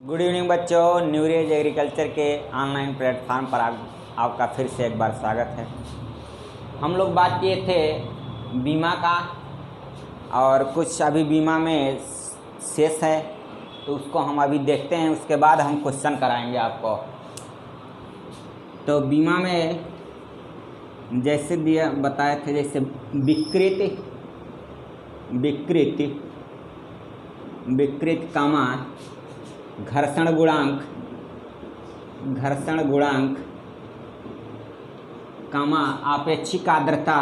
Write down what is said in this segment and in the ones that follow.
Good evening बच्चों, न्यूरेज agriculture के online platform पर आपका फिर से एक बार स्वागत है। हम लोग बात किए थे बीमा का और कुछ अभी बीमा में शेष है, तो उसको हम अभी देखते हैं। उसके बाद हम क्वेश्चन कराएंगे आपको। तो बीमा में जैसे दिया बताए थे, जैसे विकृत कामा घर्षण गुणांक कामा आपेक्षिक आर्द्रता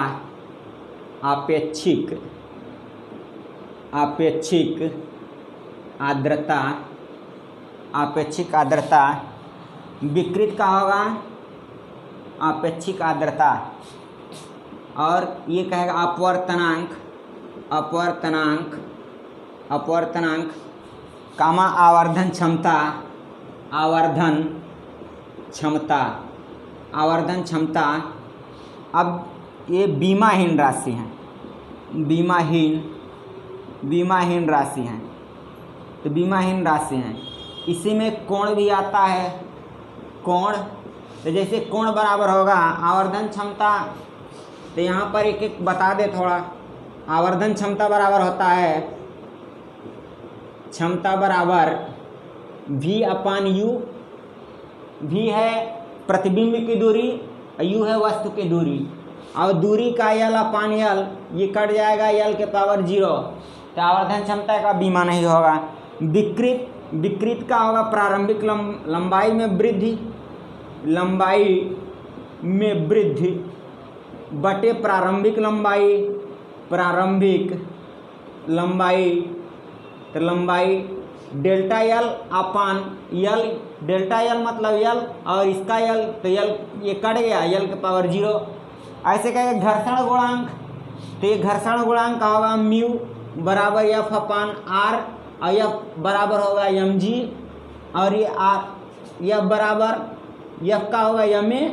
विकृत का होगा आपेक्षिक आर्द्रता, और ये कहेगा अपवर्तनांक कामा आवर्धन क्षमता। अब ये बीमाहीन राशि हैं, तो बीमाहीन राशि हैं। इसी में कोण भी आता है। कोण तो जैसे कोण बराबर होगा आवर्धन क्षमता, तो यहाँ पर एक एक बता दे थोड़ा। आवर्धन क्षमता बराबर होता है क्षमता बराबर V/U। V है प्रतिबिंब की दूरी, U है वस्तु की दूरी, और दूरी का L/L ये कट जाएगा L के पावर 0, तो आवर्धन क्षमता का बीमा नहीं होगा। विकृत का होगा प्रारंभिक लंबाई में वृद्धि बटे प्रारंभिक लंबाई, तो लंबाई डेल्टा L/L, डेल्टा L मतलब L और इसका L, तो L ये कट गया L के पावर 0। ऐसे कहेगा घर्षण गुणांक, तो ये घर्षण गुणांक का होगा म्यू बराबर F/R, और F बराबर होगा mg, और ये F बराबर F का होगा ma,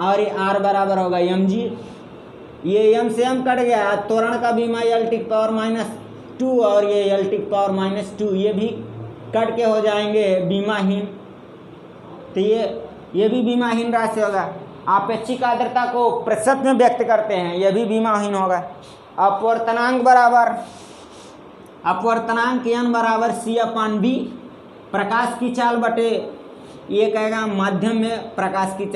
और ये R बराबर होगा mg। ये m से m कट गया। त्वरण का बीमा L⁻², और ये L⁻², ये भी कट के हो जाएंगे बीमाहीन, तो ये भी बीमाहीन राशि होगा। आपेक्षिक आर्द्रता को प्रतिशत में व्यक्त करते हैं, यह भी बीमाहीन होगा। अपवर्तनांक n बराबर C/V, प्रकाश की चाल बटे, ये कहेगा माध्यम में प्रकाश की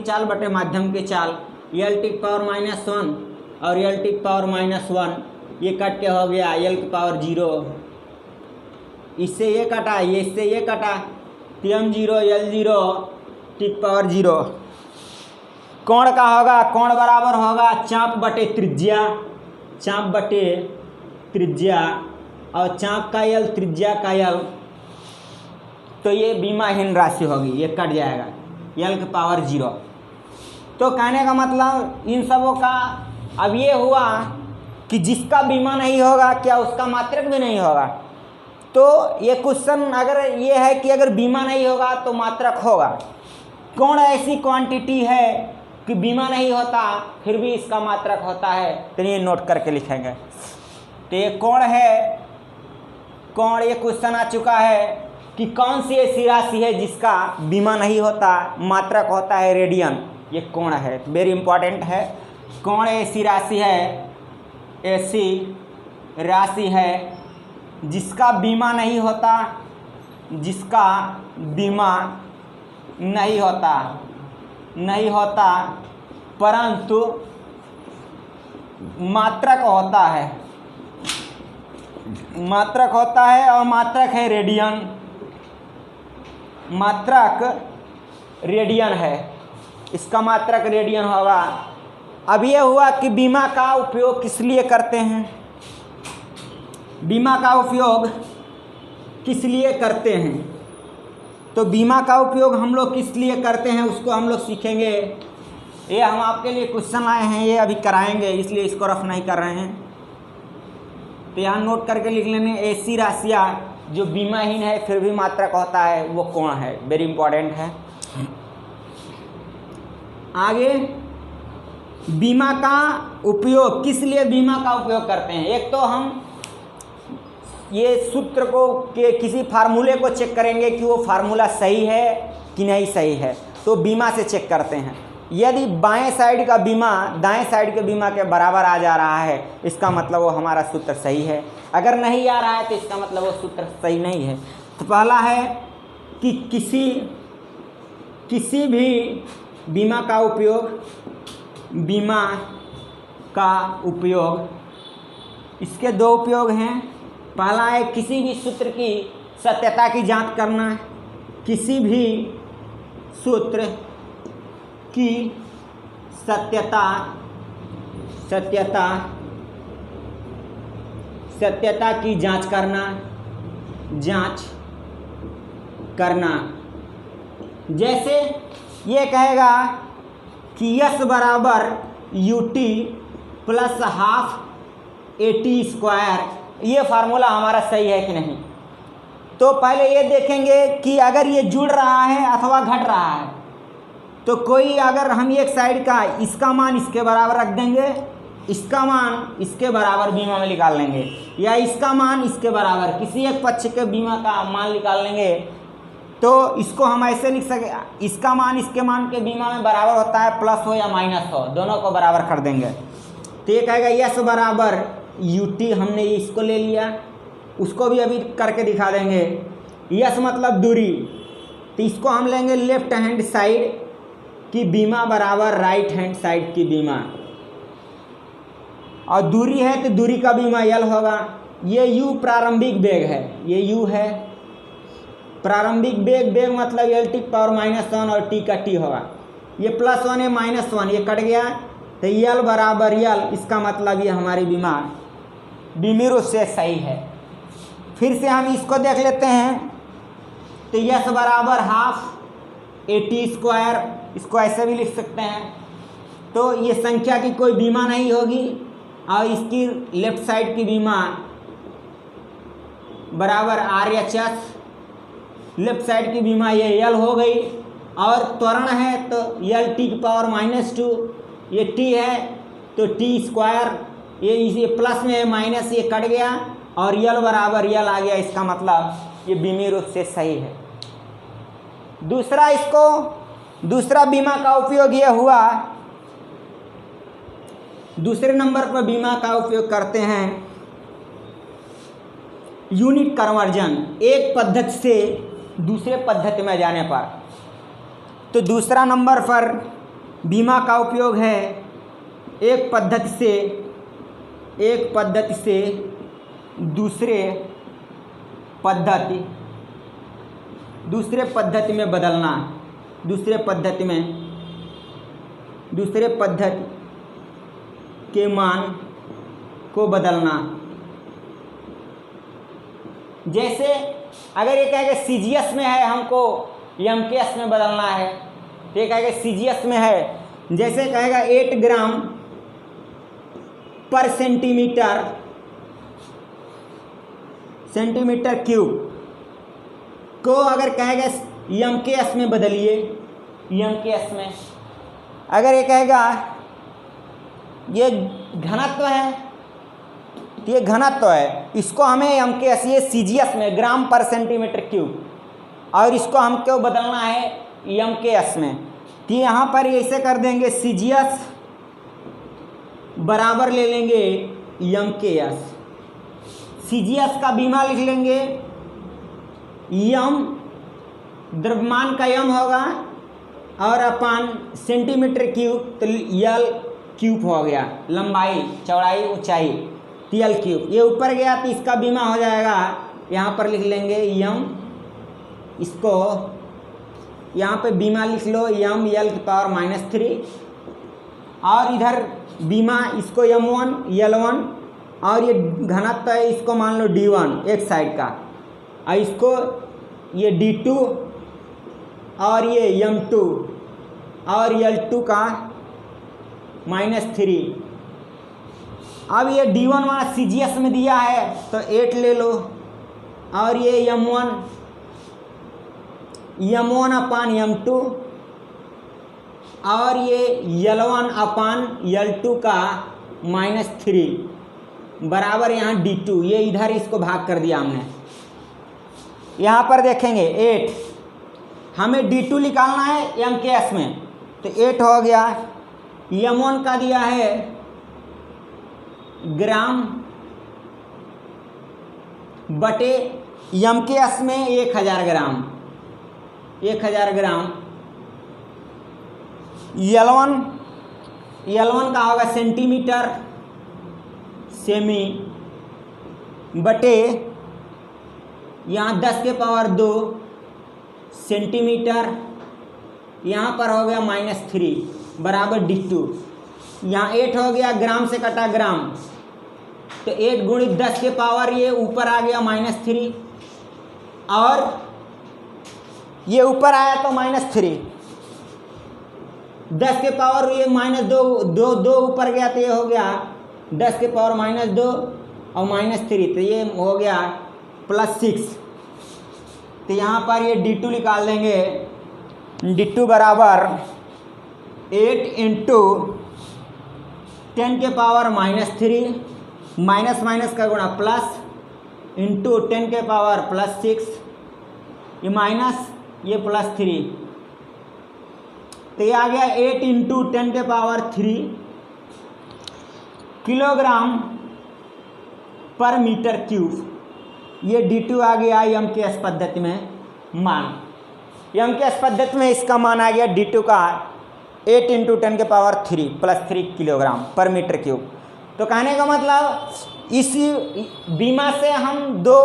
चाल बटे माध्यम की चाल, L⁻⁻1 और L⁻⁻1 ये कट के हो गया L की पावर 0। इससे ये कटा, इससे ये कटा, m0 L0 टी पावर 0। कोण का होगा, कोण बराबर होगा चाप बटे त्रिज्या, और चाप का L त्रिज्या का L, तो ये बीमाहीन राशि होगी, ये कट जाएगा L की पावर 0। तो कहने का मतलब इन सबों का अब ये हुआ कि जिसका बीमा नहीं होगा क्या उसका मात्रक भी नहीं होगा। तो ये क्वेश्चन अगर ये है कि अगर बीमा नहीं होगा तो मात्रक होगा। कौन ऐसी क्वांटिटी है कि बीमा नहीं होता फिर भी इसका मात्रक होता है, तो ये नोट करके लिखेंगे। तो ये कौन है, कौन, ये क्वेश्चन आ चुका है कि कौन सी ऐसी राशि है जिसका बीमा नहीं होता, मात्रक होता है रेडियन। ये कौन है, वेरी इंपॉर्टेंट है। कौन ऐसी राशि है जिसका बीमा नहीं होता परंतु मात्रक होता है और मात्रक है रेडियन है। इसका मात्रक रेडियन होगा। अब ये हुआ कि बीमा का उपयोग किस लिए करते हैं, तो बीमा का उपयोग हम लोग किस लिए करते हैं उसको हम लोग सीखेंगे। ये हम आपके लिए क्वेश्चन लाए हैं, ये अभी कराएंगे, इसलिए इसको रफ नहीं कर रहे हैं। तो यहाँ नोट करके लिख लेने, ऐसी राशियाँ जो बीमाहीन है फिर भी मात्रक होता है वो कौन है, वेरी इंपॉर्टेंट है। आगे बीमा का उपयोग, किस लिए बीमा का उपयोग करते हैं। एक तो हम ये सूत्र को के किसी फार्मूले को चेक करेंगे कि वो फार्मूला सही है कि नहीं सही है, तो बीमा से चेक करते हैं। यदि बाएं साइड का बीमा दाएं साइड के बीमा के बराबर आ जा रहा है, इसका मतलब वो हमारा सूत्र सही है। अगर नहीं आ रहा है तो इसका मतलब वो सूत्र सही नहीं है। तो पहला है कि किसी भी बीमा का उपयोग इसके दो उपयोग हैं। पहला है किसी भी सूत्र की सत्यता की जांच करना। किसी भी सूत्र की सत्यता की जांच करना। जैसे ये कहेगा कि यस बराबर ut प्लस हाफ at², ये फार्मूला हमारा सही है कि नहीं। तो पहले ये देखेंगे कि अगर ये जुड़ रहा है अथवा घट रहा है, तो कोई अगर हम एक साइड का इसका मान इसके बराबर रख देंगे, इसका मान इसके बराबर बीमा में निकाल लेंगे, या इसका मान इसके बराबर किसी एक पक्ष के बीमा का मान निकाल लेंगे, तो इसको हम ऐसे लिख सके, इसका मान इसके मान के बीमा में बराबर होता है, प्लस हो या माइनस हो, दोनों को बराबर कर देंगे। तो ये कहेगा यस बराबर ut, हमने इसको ले लिया, उसको भी अभी करके दिखा देंगे। यस मतलब दूरी, तो इसको हम लेंगे लेफ्ट हैंड साइड की बीमा बराबर राइट हैंड साइड की बीमा, और दूरी है तो दूरी का बीमा यल होगा। ये u प्रारंभिक वेग है, ये u है प्रारंभिक वेग मतलब l⁻⁻1 और t का t होगा। ये +1 है -1, ये कट गया, तो यल बराबर यल, इसका मतलब ये हमारी बीमा बीमी रूप से सही है। फिर से हम इसको देख लेते हैं, तो यस बराबर हाफ at², इसको ऐसे भी लिख सकते हैं। तो ये संख्या की कोई बीमा नहीं होगी, और इसकी लेफ्ट साइड की बीमा बराबर RHS, लेफ्ट साइड की बीमा ये यल हो गई, और त्वरण है तो l⁻⁻², ये t है तो t², ये प्लस में है माइनस, ये कट गया, और यल बराबर यल आ गया, इसका मतलब ये बीमी रूप से सही है। दूसरा बीमा का उपयोग ये हुआ, दूसरे नंबर पर बीमा का उपयोग करते हैं यूनिट कन्वर्जन, एक पद्धति से दूसरे पद्धति में जाने पर। तो दूसरा नंबर पर बीमा का उपयोग है एक पद्धति से दूसरे पद्धति में बदलना, दूसरे पद्धति के मान को बदलना। जैसे अगर ये कहेगा CGS में है, हमको MKS में बदलना है, तो ये कहेगा CGS में है, जैसे कहेगा 8 ग्राम पर सेंटीमीटर क्यूब को अगर कहेगा MKS में बदलिए, MKS में अगर ये कहेगा ये घनत्व है, तो ये घनत्व है, इसको हमें MKS, ये CGS में ग्राम पर सेंटीमीटर क्यूब, और इसको हमको बदलना है MKS में। तो यहाँ पर ऐसे कर देंगे, CGS बराबर ले लेंगे MKS, CGS का बीमा लिख लेंगे, m द्रव्यमान का m होगा, और अपान सेंटीमीटर क्यूब, तो यल क्यूब हो गया, लंबाई चौड़ाई ऊंचाई TL क्यूब, ये ऊपर गया तो इसका बीमा हो जाएगा, यहाँ पर लिख लेंगे m, इसको यहाँ पे बीमा लिख लो m l⁻⁻3, और इधर बीमा इसको m1 L1, और ये घनत्व है, इसको मान लो D1 एक साइड का, और इसको ये D2, और ये m2 और L2 का -3। अब ये D1 वाला CGS में दिया है तो 8 ले लो, और ये m1 अपान m2, और ये L1 अपान L2 का -3, बराबर यहाँ d2, ये इधर इसको भाग कर दिया हमने। यहाँ पर देखेंगे 8, हमें d2 निकालना है MKS में, तो 8 हो गया। M1 का दिया है ग्राम बटे MKS में 1000 ग्राम, 1000 ग्राम। L1 का होगा सेंटीमीटर सेमी बटे यहाँ 10 के पावर 2 सेंटीमीटर, यहाँ पर हो गया -3 बराबर d2। यहाँ 8 हो गया, ग्राम से कटा ग्राम, तो 8 गुणित 10 के पावर ये ऊपर आ गया -3 और ये ऊपर आया तो -3, 10 के पावर ये -2 ऊपर गया तो ये हो गया 10 के पावर -2 और -3, तो ये हो गया +6। तो यहाँ पर ये d2 निकाल देंगे, d2 बराबर 8 इंटू 10 के पावर -3 माइनस माइनस का गुणा प्लस इंटू 10 के पावर +6, ये माइनस ये +3, तो ये आ गया 8 इंटू 10 के पावर 3 किलोग्राम पर मीटर क्यूब। ये d2 आ गया MKS पद्धति में मान। MKS पद्धति में इसका मान आ गया d2 का 8 इंटू 10 के पावर 3 +3 किलोग्राम पर मीटर क्यूब। तो कहने का मतलब इस बीमा से हम दो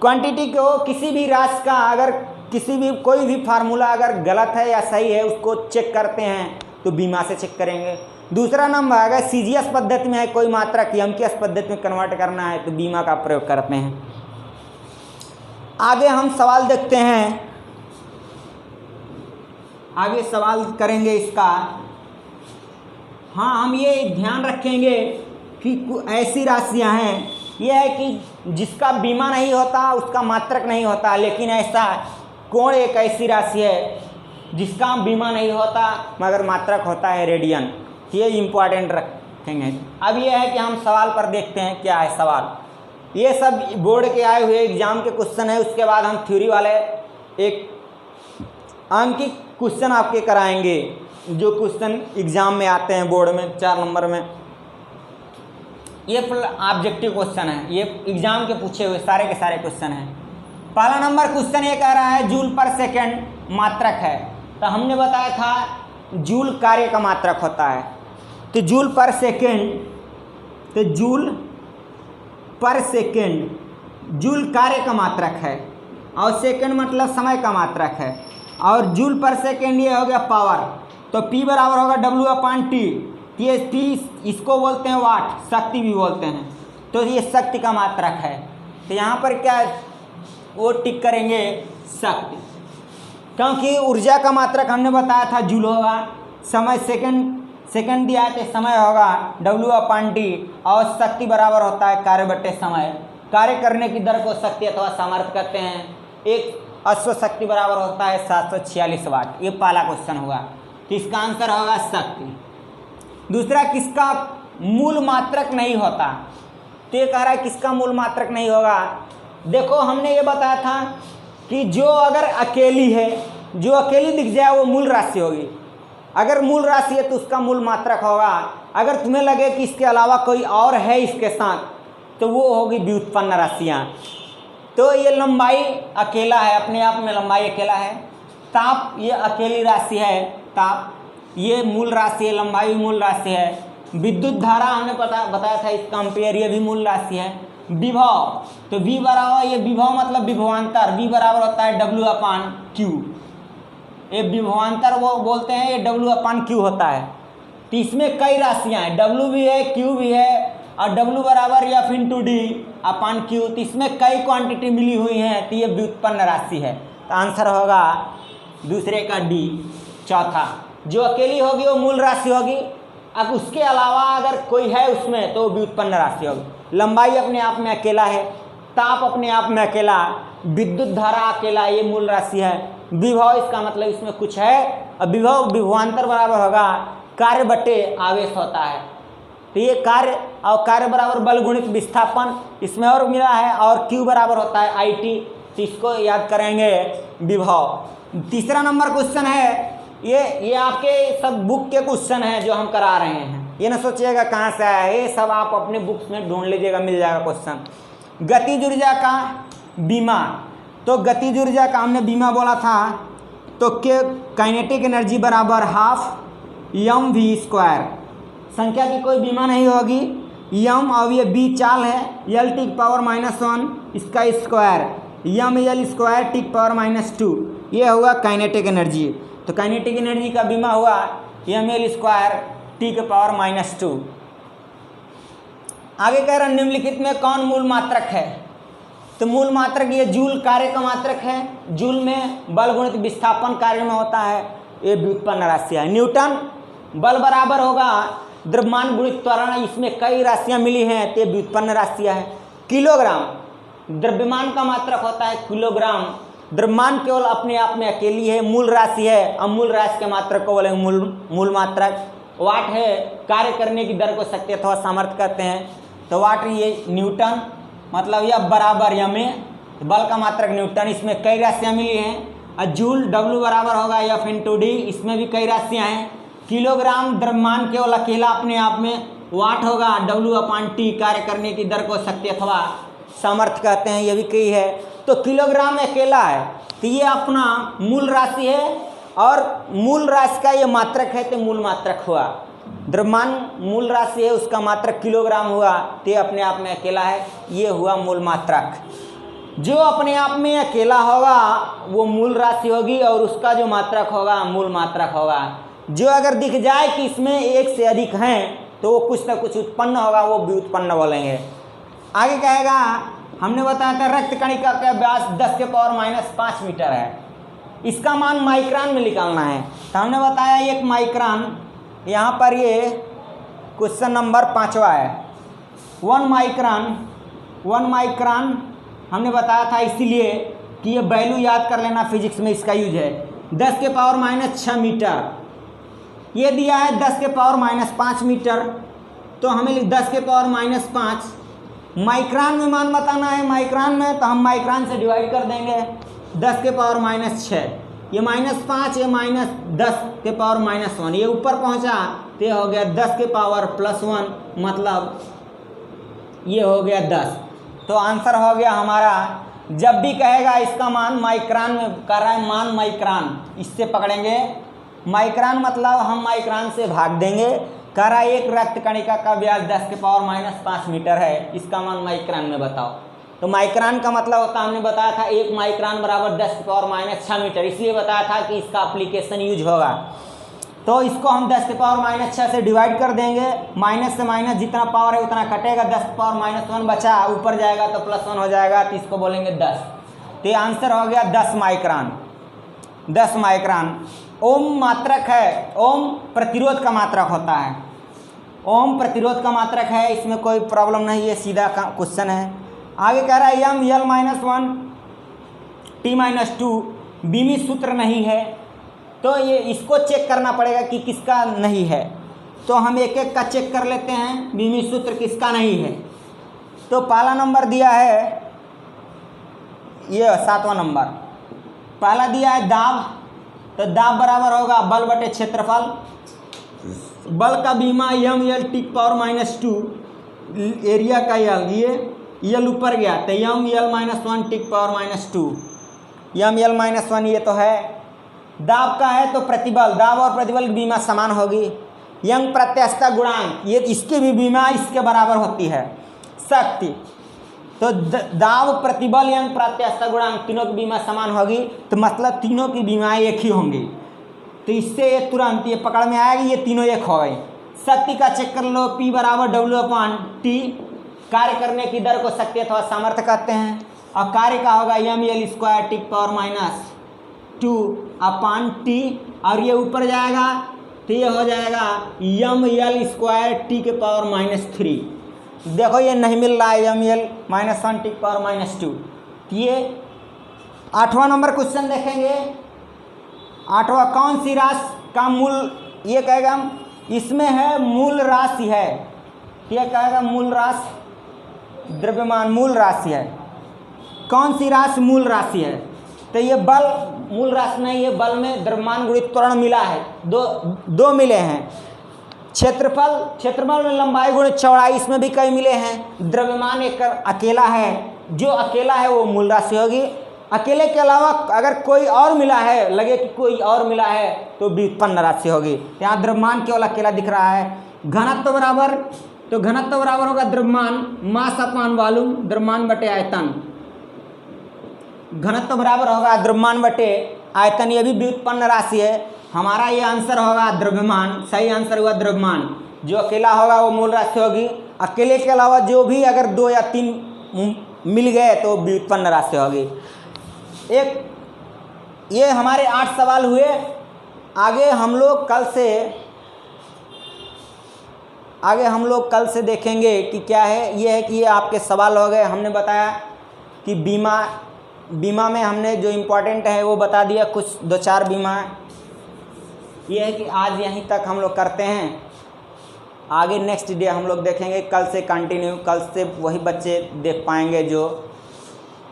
क्वांटिटी को किसी भी राशि का अगर किसी भी कोई भी फार्मूला अगर गलत है या सही है उसको चेक करते हैं तो बीमा से चेक करेंगे। दूसरा नंबर अगर CGS पद्धति में है कोई मात्रा की MKS पद्धति में कन्वर्ट करना है तो बीमा का प्रयोग करते हैं। आगे हम सवाल देखते हैं, आगे सवाल करेंगे इसका। हाँ, हम ये ध्यान रखेंगे कि ऐसी राशियां हैं, यह है कि जिसका बीमा नहीं होता उसका मात्रक नहीं होता, लेकिन ऐसा कोण एक ऐसी राशि है जिसका बीमा नहीं होता मगर मात्रक होता है रेडियन। ये इम्पॉर्टेंट रखेंगे। अब ये है कि हम सवाल पर देखते हैं क्या है सवाल। ये सब बोर्ड के आए हुए एग्जाम के क्वेश्चन है, उसके बाद हम थ्योरी वाले एक अंकित क्वेश्चन आपके कराएंगे जो क्वेश्चन एग्जाम में आते हैं बोर्ड में 4 नंबर में। ये ऑब्जेक्टिव क्वेश्चन है, ये एग्जाम के पूछे हुए सारे के सारे क्वेश्चन हैं। पहला नंबर क्वेश्चन ये कह रहा है जूल पर सेकंड मात्रक है, तो हमने बताया था जूल कार्य का मात्रक होता है। तो जूल पर सेकंड, तो जूल पर सेकंड जूल कार्य का मात्रक है और सेकंड मतलब समय का मात्रक है, और जूल पर सेकंड ये हो गया पावर, तो P बराबर होगा W/T। ये T इसको बोलते हैं वाट, शक्ति भी बोलते हैं, तो ये शक्ति का मात्रक है। तो यहाँ पर क्या वो टिक करेंगे शक्ति, क्योंकि ऊर्जा का मात्रक हमने बताया था जूल होगा, समय सेकंड दिया है तो समय होगा W/T, और शक्ति बराबर होता है कार्य बटे समय। कार्य करने की दर को शक्ति अथवा सामर्थ्य कहते हैं। एक अश्व शक्ति बराबर होता है 746 वाट। ये पहला क्वेश्चन हुआ, तो इसका आंसर होगा शक्ति। दूसरा किसका मूल मात्रक नहीं होता, तो ये कह रहा है किसका मूल मात्रक नहीं होगा। देखो हमने ये बताया था कि जो अगर अकेली है, जो अकेली दिख जाए वो मूल राशि होगी। अगर मूल राशि है तो उसका मूल मात्रक होगा। अगर तुम्हें लगे कि इसके अलावा कोई और है इसके साथ तो वो होगी व्युत्पन्न राशियाँ। तो ये लंबाई अकेला है, अपने आप में लंबाई अकेला है। ताप ये अकेली राशि है, ताप ये मूल राशि है, लंबाई मूल राशि है। विद्युत धारा हमने बताया था इसका एम्पीयर, ये भी मूल राशि है। विभव, तो V बराबर, ये विभव मतलब विभवांतर, V बराबर होता है W/Q। ये विभवांतर वो बोलते हैं, ये W/Q होता है। तो इसमें कई राशियाँ हैं, W भी है, Q भी है, और W बराबर F × D/Q। तो इसमें कई क्वांटिटी मिली हुई हैं, तो ये व्युत्पन्न राशि है। तो आंसर होगा दूसरे का D। चौथा, जो अकेली होगी वो मूल राशि होगी, अब उसके अलावा अगर कोई है उसमें तो व्युत्पन्न राशि होगी। लंबाई अपने आप में अकेला है, ताप अपने आप में अकेला, विद्युत धारा अकेला, ये मूल राशि है। विभव इसका मतलब इसमें कुछ है, और विभव विभवांतर बराबर होगा कार्य बटे आवेश होता है। तो ये कार्य और कार्य बराबर बल गुणित विस्थापन, इसमें और मिला है, और Q बराबर होता है IT, तो इसको याद करेंगे विभव। तीसरा नंबर क्वेश्चन है, ये आपके सब बुक के क्वेश्चन है जो हम करा रहे हैं, ये ना सोचिएगा कहाँ से आया है, ये सब आप अपने बुक्स में ढूंढ लीजिएगा, मिल जाएगा क्वेश्चन। गतिज ऊर्जा का बीमा, तो गतिज ऊर्जा का हमने बीमा बोला था, तो काइनेटिक एनर्जी बराबर हाफ mv², संख्या की कोई बीमा नहीं होगी, m और ये b चाल है, l टी पावर -1 इसका स्क्वायर, ml² टी पावर -2, ये हुआ काइनेटिक एनर्जी। तो काइनेटिक एनर्जी का बीमा हुआ ml² टी के पावर -2। आगे कह रहा निम्नलिखित में कौन मूल मात्रक है, तो मूल मात्रक ये जूल कार्य का मात्रक है, जूल में बल गुणित विस्थापन कार्य में होता है, ये व्युत्पन्न राशि है। न्यूटन बल बराबर होगा द्रव्यमान गुणित त्वरण, इसमें कई राशियां मिली हैं, तो व्युत्पन्न राशियां है। किलोग्राम द्रव्यमान का मात्रक होता है किलोग्राम, द्रव्यमान केवल अपने आप में अकेली है, मूल राशि है, अब मूल राशि के मात्रक को बोलेंगे मूल मात्रक। वाट है कार्य करने की दर को शक्ति अथवा सामर्थ्य कहते हैं, तो वाट ये न्यूटन, मतलब यह बराबर यम में बल का मात्रक न्यूटन, इसमें कई राशियां मिली हैं। और जूल W बराबर होगा F/d, इसमें भी कई राशियां हैं। किलोग्राम द्रव्यमान केवल अकेला अपने आप में, वाट होगा W/T, कार्य करने की दर को शक्ति अथवा सामर्थ्य कहते हैं, ये भी कई है। तो किलोग्राम अकेला है, तो ये अपना मूल राशि है, और मूल राशि का ये मात्रक है, तो मूल मात्रक हुआ। द्रव्यमान मूल राशि है, उसका मात्रक किलोग्राम हुआ, तो अपने आप में अकेला है, ये हुआ मूल मात्रक। जो अपने आप में अकेला होगा वो मूल राशि होगी, और उसका जो मात्रक होगा मूल मात्रक होगा। जो अगर दिख जाए कि इसमें एक से अधिक हैं, तो वो कुछ ना कुछ उत्पन्न होगा, वो व्युत्पन्न बोलेंगे। आगे कहेगा, हमने बताया था रक्त कणिका का व्यास 10⁻⁵ मीटर है, इसका मान माइक्रोन में निकालना है। तो हमने बताया 1 माइक्रोन, यहाँ पर ये क्वेश्चन नंबर 5वां है। 1 माइक्रोन हमने बताया था, इसीलिए कि ये वैल्यू याद कर लेना, फिजिक्स में इसका यूज है। 10⁻⁶ मीटर, ये दिया है 10⁻⁵ मीटर, तो हमें 10⁻⁵ माइक्रोन में मान बताना है। माइक्रोन में तो हम माइक्रोन से डिवाइड कर देंगे, 10⁻⁶, ये -5, ये -10⁻⁻1, ये ऊपर पहुंचा तो ये हो गया 10⁻+1, मतलब ये हो गया 10। तो आंसर हो गया हमारा। जब भी कहेगा इसका मान माइक्रोन में कर रहा है, मान माइक्रोन, इससे पकड़ेंगे। माइक्रोन मतलब हम माइक्रोन से भाग देंगे। कह रहा है एक रक्त कणिका का व्यास 10⁻⁵ मीटर है, इसका मान माइक्रोन में बताओ। तो माइक्रोन का मतलब होता है, हमने बताया था 1 माइक्रोन बराबर 10⁻⁶ मीटर, इसलिए बताया था कि इसका एप्लीकेशन यूज होगा। तो इसको हम 10⁻⁶ से डिवाइड कर देंगे, माइनस से माइनस जितना पावर है उतना कटेगा, 10⁻⁻1 बचा, ऊपर जाएगा तो +1 हो जाएगा, तो इसको बोलेंगे 10। तो ये आंसर हो गया 10 माइक्रोन। 10 माइक्रोन ओम मात्रक है, ओम प्रतिरोध का मात्रक होता है, ओम प्रतिरोध का मात्रक है, इसमें कोई प्रॉब्लम नहीं है, सीधा का क्वेश्चन है। आगे कह रहा है ml-1 t-2 बीमित सूत्र नहीं है, तो ये इसको चेक करना पड़ेगा कि किसका नहीं है। तो हम एक एक का चेक कर लेते हैं, बीमित सूत्र किसका नहीं है। तो पहला नंबर दिया है, ये 7वां नंबर, पहला दिया है दाब, तो दाब बराबर होगा बल बटे क्षेत्रफल। बल का बीमा ml-2, एरिया का ये यल ऊपर गया तो ml-1 ml-1 ये तो है। दाब का है तो प्रतिबल, दाब और प्रतिबल की बीमा समान होगी। यंग प्रत्यास्थता गुणांक, ये इसकी भी बीमा इसके बराबर होती है। शक्ति, तो दाब प्रतिबल यंग प्रत्यास्थता गुणांक तीनों की बीमा समान होगी, तो मतलब तीनों की बीमाएं एक ही होंगी। तो इससे ये तुरंत ये पकड़ में आएगी, ये तीनों एक हो गई। शक्ति का चेक कर लो, P बराबर W/T, कार्य करने की दर को शक्ति अथवा सामर्थ्य कहते हैं, और कार्य का होगा ml² T⁻², और ये ऊपर जाएगा तो ये हो जाएगा ml² देखो ये नहीं मिल रहा है, ml-1 T⁻²। ये 8वां नंबर क्वेश्चन देखेंगे। 8वां, कौन सी राशि का मूल, ये कहेगा इसमें है मूल राशि है, तो यह कहेगा मूल राशि द्रव्यमान मूल राशि है। कौन सी राशि मूल राशि है? तो ये बल मूल राशि नहीं, ये बल में द्रव्यमान गुणित त्वरण मिला है, दो मिले हैं। क्षेत्रफल में लंबाई गुणित चौड़ाई, इसमें भी कई मिले हैं। द्रव्यमान एक अकेला है, जो अकेला है वो मूल राशि होगी। अकेले के अलावा अगर कोई और मिला है, लगे कि कोई और मिला है, तो व्युत्पन्न राशि होगी। यहाँ द्रव्यमान केवल अकेला दिख रहा है। घनत्व बराबर, तो घनत्व बराबर होगा द्रव्यमान मास अपॉन वॉल्यूम, द्रव्यमान बटे आयतन। घनत्व बराबर होगा द्रव्यमान बटे आयतन, ये भी व्युत्पन्न राशि है। हमारा ये आंसर होगा द्रव्यमान, सही आंसर हुआ द्रव्यमान। जो अकेला होगा वो मूल राशि होगी। अकेले के अलावा जो भी अगर 2 या 3 मिल गए तो व्युत्पन्न राशि होगी। ये हमारे 8 सवाल हुए। आगे हम लोग कल से देखेंगे कि क्या है। ये है कि ये आपके सवाल हो गए। हमने बताया कि बीमा में हमने जो इम्पोर्टेंट है वो बता दिया, कुछ 2-4 बीमा। ये है कि आज यहीं तक हम लोग करते हैं। आगे नेक्स्ट डे हम लोग देखेंगे, कल से कंटिन्यू, कल से वही बच्चे देख पाएंगे जो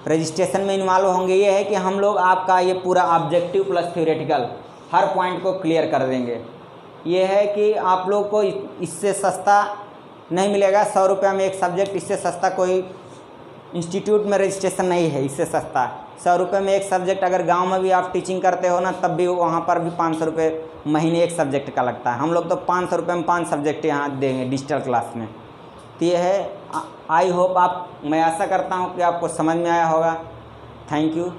रजिस्ट्रेशन में इन्वॉल्व होंगे। ये है कि हम लोग आपका ये पूरा ऑब्जेक्टिव प्लस थ्योरेटिकल हर पॉइंट को क्लियर कर देंगे। ये है कि आप लोग को इससे सस्ता नहीं मिलेगा। 100 रुपये में एक सब्जेक्ट, इससे सस्ता कोई इंस्टीट्यूट में रजिस्ट्रेशन नहीं है। इससे सस्ता 100 रुपये में एक सब्जेक्ट। अगर गांव में भी आप टीचिंग करते हो ना, तब भी वहाँ पर भी 500 रुपये महीने एक सब्जेक्ट का लगता है। हम लोग तो 500 रुपये में 5 सब्जेक्ट यहाँ देंगे डिजिटल क्लास में। तो ये है, आई होप मैं आशा करता हूँ कि आपको समझ में आया होगा। Thank you.